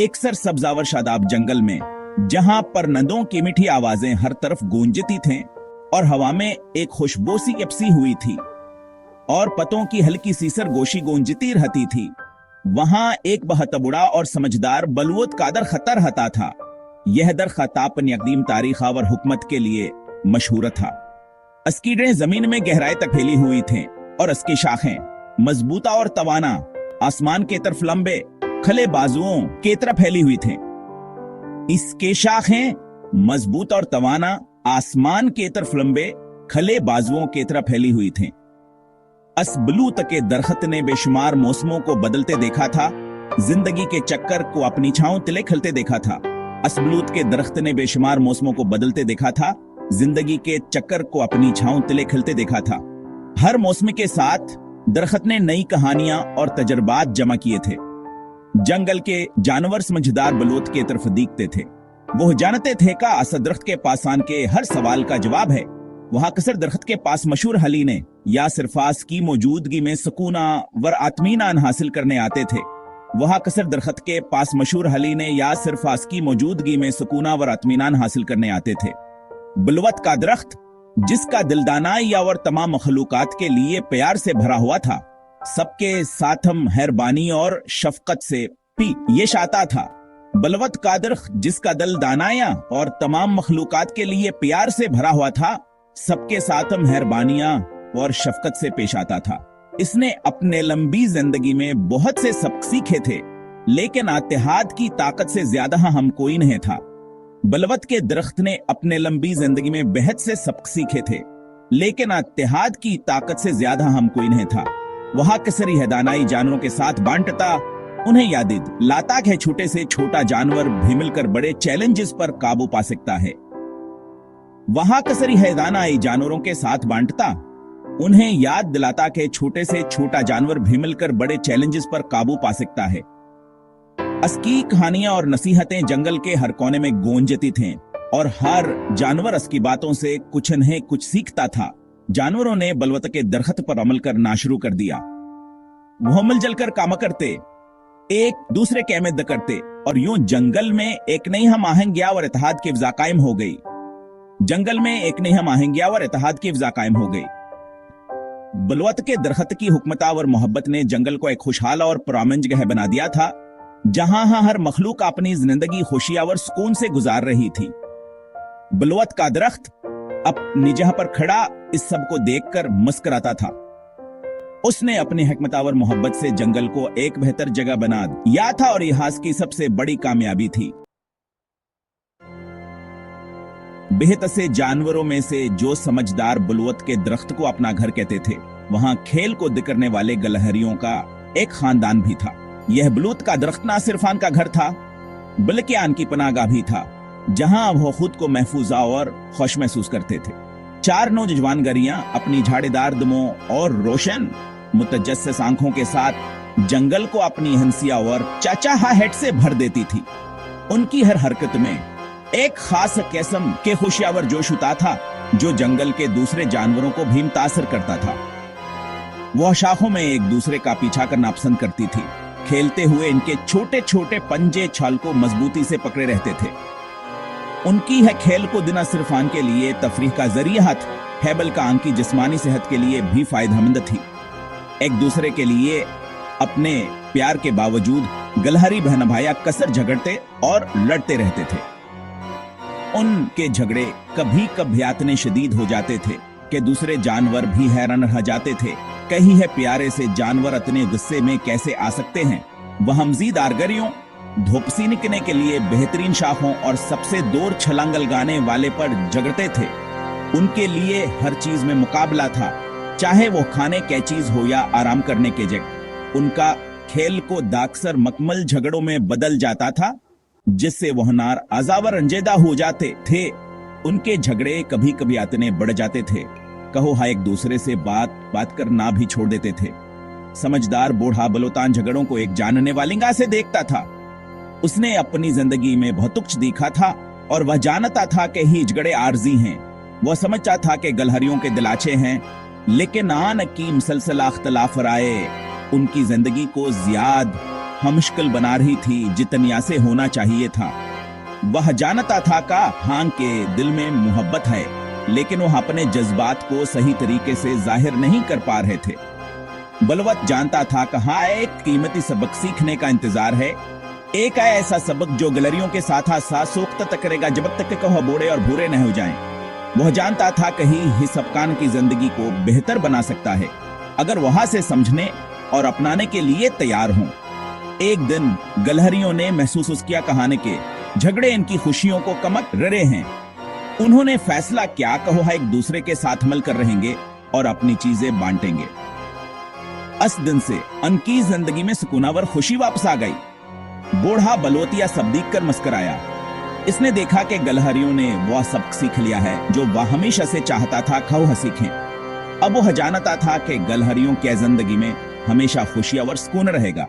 एक सरसब्जावर शादाब जंगल में, जहां परनंदों की मीठी आवाजें हर तरफ गूंजती थीं और हवा में एक खुशबू सी यपसी हुई थी और पतों की हल्की सी सरगोशी गूंजती रहती थी, वहां एक बहतबुड़ा और समझदार बलूत कादर खतर हता था। यह दरख्त अपनी अकदीम तारीख और हुकमत के लिए मशहूर था। अस्कीडें जमीन में गहराई तक फैली हुई थीं और इसकी शाखें मजबूता और तवाना आसमान के तरफ लंबे खले बाजुओं के तरफ फैली हुई थीं। इसके शाखें मजबूत और तवाना आसमान के तरफ लंबे खले बाजुओं के तरफ फैली हुई थीं। असबलूत के दरख्त ने बेशुमार मौसमों को बदलते देखा था, जिंदगी के चक्कर को अपनी छांव तले खलते देखा था। असबलूत के दरख्त ने बेशुमार मौसमों को बदलते देखा था, जिंदगी के चक्कर को अपनी छांव तले खिलते देखा था। हर मौसम के साथ दरख्त ने नई कहानियां और तजर्बात जमा किए थे। जंगल के जानवर समझदार बलूत की तरफ देखते थे। वो जानते थे कि असद दरख्त के पासान के हर सवाल का जवाब है। वहां कसर दरख्त के पास मशहूर हली ने या सिरफास की मौजूदगी में सुकूना वर आत्मीनान हासिल करने आते थे। वहां कसर दरख्त के पास मशहूर हली ने या सिरफास की मौजूदगी में सुकूना वर आत्मीनान हासिल करने आते थे। बलवत का दरख्त, जिसका दिलदानाई और तमाम मखलूकात के लिए प्यार से भरा हुआ था, सबके साथ हम मेहरबानी और शफकत से पेश आता था। बलवत का दरख्त, जिसका दिल दानाया और तमाम मखलूकात के लिए प्यार से भरा हुआ था, सबके साथ हम मेहरबानियां और शफकत से पेश आता था। इसने अपने लंबी जिंदगी में बहुत से सबक सीखे थे, लेकिन इत्तेहाद की ताकत से ज्यादा हम कोई नहीं था। बलवत के दरख्त ने अपने लंबी जिंदगी में बेहद से सबक सीखे थे, लेकिन इत्तेहाद की ताकत से ज्यादा हम कोई नहीं था। वहां कसरी है दानाई जानवरों के साथ बांटता, उन्हें यादिद लाता है छोटे से छोटा जानवर भी मिलकर बड़े चैलेंजेस पर काबू पा सकता है। वहां कसरी है दानाई जानवरों के साथ बांटता, उन्हें याद दिलाता कि छोटे से छोटा जानवर भी मिलकर बड़े चैलेंजेस पर काबू पा सकता है। असकी कहानियां और नसीहतें जंगल के हर कोने में गूंजती थीं और हर जानवर असकी बातों से कुछ न कुछ सीखता था। जानवरों ने बलवत के दरख्त पर अमल करना शुरू कर दिया। वो मिलजुल कर काम करते, एक दूसरे के अहमद करते और यूं जंगल में एक नई हम आहंगिया और इत्तेहाद की फिजा कायम हो गई। जंगल में एक नई हम आहंगिया और इत्तेहाद की फिजा कायम हो गई। बलवत के दरख्त की हुकमत और मोहब्बत ने जंगल को एक खुशहाल और पुरअमन जगह बना दिया था, जहां हर मखलूक अपनी जिंदगी खुशियां और सुकून से गुजार रही थी। बलवत का दरख्त अपनी जगह पर खड़ा इस सब को देखकर मुस्कुराता था। उसने अपनी हिकमत और मोहब्बत से जंगल को एक बेहतर जगह बना दिया था और यह की सबसे बड़ी कामयाबी थी। बेहद से जानवरों में से जो समझदार बलवत के दरख्त को अपना घर कहते थे, वहां खेल को करने वाले गलहरियों का एक खानदान भी था। यह बलूत का दरख्त ना सिर्फ आन का घर था, बल्कि आन की पनाहगाह भी था, जहां वो खुद को महफूजा और खुश महसूस करते थे। चार नौजवान गरियां अपनी झाड़ीदार दुमों और रोशन मुतजस्सिस आंखों के साथ जंगल को अपनी हंसिया और चाचाहाहट से भर देती थी। उनकी हर हरकत में एक खास किस्म के खुशियावर जोश होता था, जो जंगल के दूसरे जानवरों को भी मुतासर करता था। वह शाखों में एक दूसरे का पीछा करना पसंद करती थी। खेलते हुए इनके छोटे छोटे पंजे छाल को मजबूती से पकड़े रहते थे। उनकी है खेल को दिन सिर्फ आन के लिए तफरीह का जरिया है, बल्कि आन की जिस्मानी सेहत के लिए भी फायदेमंद थी। एक दूसरे के लिए अपने प्यार के बावजूद गलहरी बहन भाइयां कसर झगड़ते और लड़ते रहते थे। उनके झगड़े कभी कभी इतने शदीद हो जाते थे कि दूसरे जानवर भी हैरान रह जाते थे। कहीं है प्यारे से जानवर इतने गुस्से में कैसे आ सकते हैं। वह मजीद आरगरियों धोपसी निकलने के लिए बेहतरीन शाखों और सबसे दूर छलांग लगाने वाले पर झगड़ते थे। उनके लिए हर चीज में मुकाबला था, चाहे वो खाने की चीज हो या आराम करने के जगह। उनका खेल को दाक्सर मकमल झगड़ों में बदल जाता था, जिससे वह नार आजावर रंजेदा हो जाते थे। उनके झगड़े कभी कभी इतने बढ़ जाते थे, कहो एक दूसरे से बात करना भी छोड़ देते थे। समझदार बूढ़ा बलोतान झगड़ों को एक जानने वाली निगाह से देखता था। उसने अपनी जिंदगी में बहुत कुछ देखा था और वह जानता था कि ही झगड़े आर्जी हैं। वह समझता था कि गलहरियों के दिलाचे हैं, लेकिन आन की मुसलसल अख्तलाफ राय उनकी जिंदगी को ज्यादा हम मुश्किल बना रही थी जितनिया से होना चाहिए था। वह जानता था का हां के दिल में मोहब्बत है, लेकिन वह अपने जज्बात को सही तरीके से जाहिर नहीं कर पा रहे थे। बलवत जानता था कि हाँ, एक कीमती सबक सीखने का इंतजार है, एक ऐसा सबक जो गैलरियों के साथ साथ सोख्त तक करेगा जब तक कि वह बूढ़े और भूरे न हो जाएं। वह जानता था कि ही सबकान की जिंदगी को बेहतर बना सकता है अगर वहां से समझने और अपनाने के लिए तैयार हों। एक दिन गलहरियों ने महसूस किया कहानी के झगड़े इनकी खुशियों को कमक रहे हैं। उन्होंने फैसला क्या कहो है एक दूसरे के साथ मिलकर रहेंगे और अपनी चीजें बांटेंगे। इस दिन से उनकी जिंदगी में सुकूनावर खुशी वापस आ गई। बूढ़ा बलोतिया सब देख कर मुस्कुराया। इसने देखा कि गलहरियों ने वह सबक सीख लिया है जो वह हमेशा से चाहता था खौ सीखें। अब वह जानता था कि गलहरियों की जिंदगी में हमेशा खुशी और सुकून रहेगा।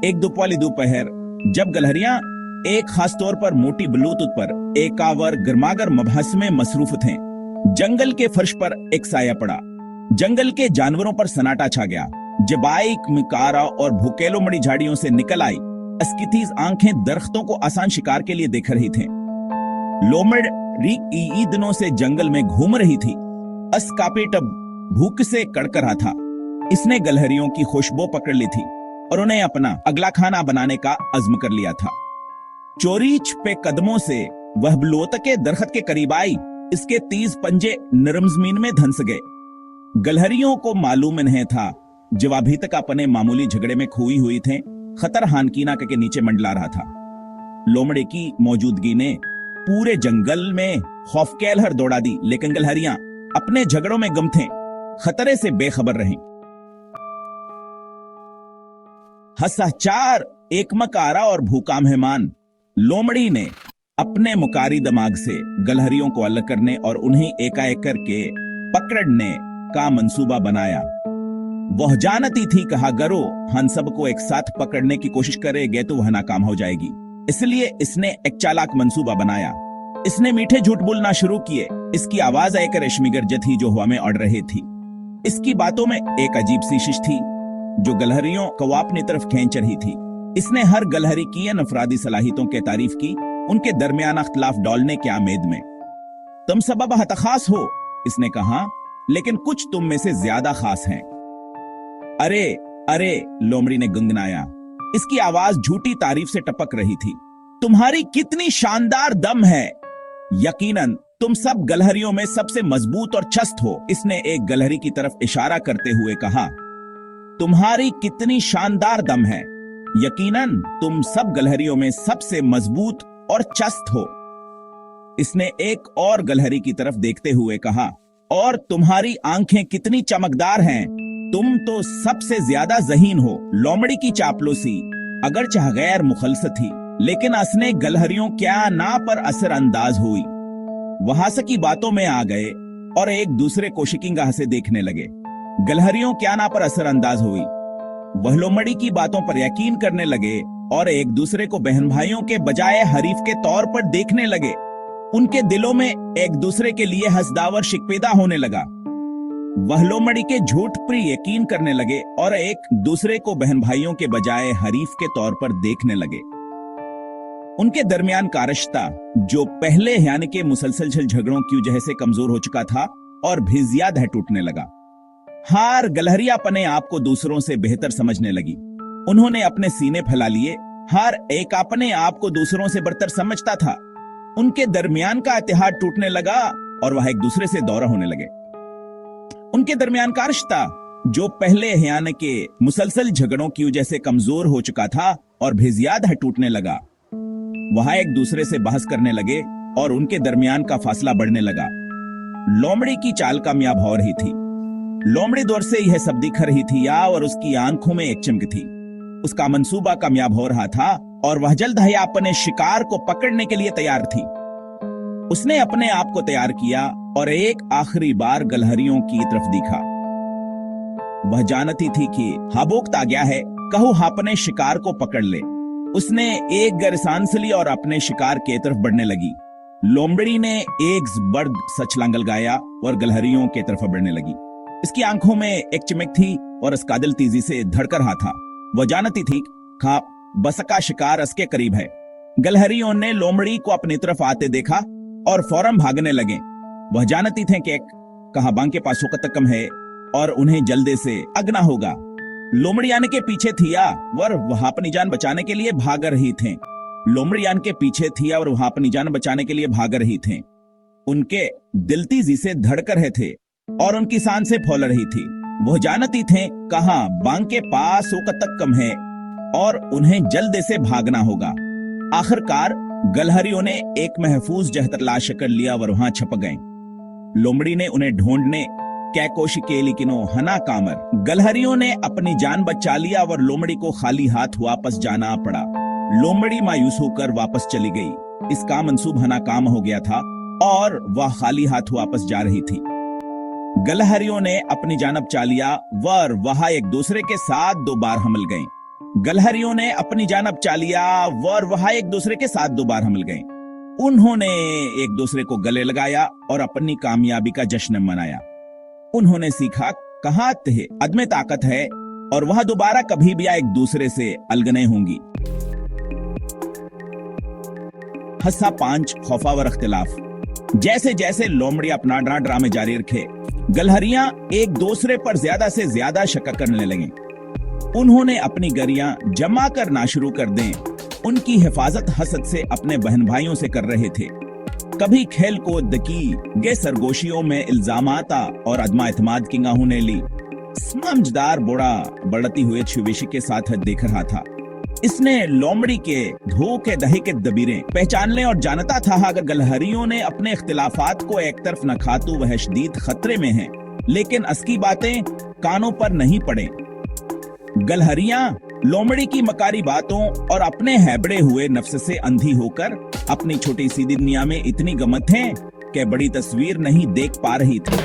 एक दोपहर जब गलहरियां एक खास तौर पर मोटी ब्लूटूथ पर एकावर गर्मागर मबहस में मसरूफ थे, जंगल के फर्श पर एक साया पड़ा। जंगल के जानवरों पर सन्नाटा छा गया। जबाइक मिकारा और भूखे लोमड़ी झाड़ियों से निकल आई। अस्किथीज आंखें दरख्तों को आसान शिकार के लिए देख रही थे। लोमड़ी ई दिनों से जंगल में घूम रही थी। अस्कापेटब भूख से कड़क रहा था। इसने गलहरियों की खुशबू पकड़ ली थी और उन्हें अपना अगला खाना बनाने का अज़्म कर लिया था। चोरी छिपे कदमों से वह बलोत के दरख्त के करीब आई। इसके 30 पंजे नरम जमीन में धंस गए। गलहरियों को मालूम नहीं था जब अभी तक अपने मामूली झगड़े में खोई हुई थे, खतर हानकीना के नीचे मंडला रहा था। लोमड़े की मौजूदगी ने पूरे जंगल में खौफकेलहर दौड़ा दी, लेकिन गलहरियां अपने झगड़ों में गम थे, खतरे से बेखबर रहीं। हसाचार एक मकारा और भूखा मेहमान लोमड़ी ने अपने मुकारी दिमाग से गलहरियों को अलग करने और उन्हें एकाएक करके पकड़ने का मंसूबा बनाया। वह जानती थी कहा गरो हम सबको एक साथ पकड़ने की कोशिश करेंगे तो वह नाकाम हो जाएगी, इसलिए इसने एक चालाक मंसूबा बनाया। इसने मीठे झूठ बोलना शुरू किए। इसकी आवाज एक रेशमी गर्ज थी जो हवा में उड़ रही थी। इसकी बातों में एक अजीब सी शिश थी जो गलहरियों को अपनी तरफ खींच रही थी। इसने हर गलहरी की अनफरादी सलाहियतों के तारीफ की, उनके दरमियान अख्तिलाफ डालने के आमेद में। तुम सब बहुत खास हो, इसने कहा, लेकिन कुछ तुम में से ज्यादा खास हैं। अरे अरे, लोमड़ी ने गुनगुनाया। इसकी आवाज झूठी तारीफ से टपक रही थी। तुम्हारी कितनी शानदार दम है, यकीनन तुम सब गलहरियों में सबसे मजबूत और चस्त हो। इसने एक गलहरी की तरफ इशारा करते हुए कहा, तुम्हारी कितनी शानदार दम है, यकीनन तुम सब गलहरियों में सबसे मजबूत और चस्त हो। इसने एक और गलहरी की तरफ देखते हुए कहा, और तुम्हारी आंखें कितनी चमकदार हैं, तुम तो सबसे ज्यादा ज़हीन हो। लोमड़ी की चापलूसी अगरचे गैर मुखलस थी, लेकिन असने गलहरियों क्या ना पर असर अंदाज हुई। वहां से की बातों में आ गए और एक दूसरे को शिकंजा से देखने लगे। गलहरियों क्या ना पर असर अंदाज हुई। वह लोमड़ी की बातों पर यकीन करने लगे और एक दूसरे को बहन भाइयों के बजाय हरीफ के तौर पर देखने लगे। उनके दिलों में एक दूसरे के लिए हसदावर शिक पैदा होने लगा। वह लोमड़ी के झूठ पर यकीन करने लगे और एक दूसरे को बहन भाइयों के बजाय हरीफ के तौर पर देखने लगे। उनके दरमियान का रिश्ता जो पहले यानी के मुसलसल झगड़ों की वजह से कमजोर हो चुका था और भी ज्यादा टूटने लगा। हर गलहरी अपने आप को दूसरों से बेहतर समझने लगी। उन्होंने अपने सीने फैला लिए। हर एक अपने आप को दूसरों से बढ़तर समझता था। उनके दरमियान का इत्तेहाद टूटने लगा और वह एक दूसरे से दौरा होने लगे। उनके दरमियान का रिश्ता जो पहले यानी के मुसलसल झगड़ों की वजह से कमजोर हो चुका था और भी ज्यादा टूटने लगा। वह एक दूसरे से बहस करने लगे और उनके दरमियान का फासला बढ़ने लगा। लोमड़ी की चाल कामयाब हो रही थी। लोमड़ी दौर से यह सब दिख रही थी और उसकी आंखों में एक चमक थी। उसका मंसूबा कामयाब हो रहा था और वह जल्द ही अपने शिकार को पकड़ने के लिए तैयार थी। उसने अपने आप को तैयार किया और एक आखिरी बार गलहरियों की तरफ देखा। वह जानती थी कि हाबोक्त आ गया है, कहू अपने शिकार को पकड़ ले। उसने एक गरसान से ली और अपने शिकार की तरफ बढ़ने लगी। लोमड़ी ने एक जबरदस्त सचलांगल गाया और गलहरियों की तरफ बढ़ने लगी। इसकी आंखों में एक चमक थी और इसकादिल तेजी से धड़क रहा था। वह जानती थी कि बसका शिकार इसके करीब है। गलहरियों ने लोमड़ी को अपनी तरफ आते देखा और फौरन भागने लगे। वह जानती थे कि कहा बांग के पास वक्त कम है और उन्हें जल्दी से अगना होगा। लोमड़ी आने के पीछे थिया और वह अपनी जान बचाने के लिए भाग रही थे। लोमड़ी आने के पीछे थिया और वह अपनी जान बचाने के लिए भाग रही थे। उनके दिल तेजी से धड़क रहे थे और उनकी सांसें फूल रही थी। वह जानती थे कहा बांग के पास वक्त तक कम है और उन्हें जल्दी से भागना होगा। आखिरकार गलहरियों ने एक महफूज जगह तलाश कर लिया और वहां छप गए। लोमड़ी ने उन्हें ढूंढने क्या कोशिश की, लेकिन वो हना कामर। गलहरियों ने अपनी जान बचा लिया और लोमड़ी को खाली हाथ वापस जाना पड़ा। लोमड़ी मायूस होकर वापस चली गई। इसका मंसूब हना काम हो गया था और वह खाली हाथ वापस जा रही थी। गलहरियों ने अपनी जान बचा लिया और वह एक दूसरे के साथ दोबारा हमल गए। गलहरियों ने अपनी जान बचा लिया और वह एक दूसरे के साथ दोबारा हमल गए। उन्होंने एक दूसरे को गले लगाया और अपनी कामयाबी का जश्न मनाया। उन्होंने सीखा कहां थे अदम ताकत है और वह दोबारा कभी भी एक दूसरे से अलग नहीं होंगी। हिस्सा 5 खौफा व इख्तिलाफ। जैसे जैसे लोमड़ी अपना ड्रामे जारी रखे, गलहरियां एक दूसरे पर ज्यादा से ज्यादा शक करने लगे। उन्होंने अपनी गरियां जमा करना शुरू कर दें। उनकी हिफाजत हसद से अपने बहन भाइयों से कर रहे थे। कभी खेल को दकी गे सरगोशियों में इल्जामाता और अदमा एतमाद की गाहों ने ली। समझदार बूढ़ा बढ़ती हुए छुवेशी के साथ देख रहा था। इसने लोमड़ी के धोखे दही के दबीरें पहचान ले और जानता था अगर गलहरियों ने अपने इख्तिलाफात को एक तरफ न खातू वह शदीद खतरे में है, लेकिन असकी बातें कानों पर नहीं पड़े। गलहरियां लोमड़ी की मकारी बातों और अपने हैबड़े हुए नफ्स से अंधी होकर अपनी छोटी सी दुनिया में इतनी गमत हैं कि बड़ी तस्वीर नहीं देख पा रही थी।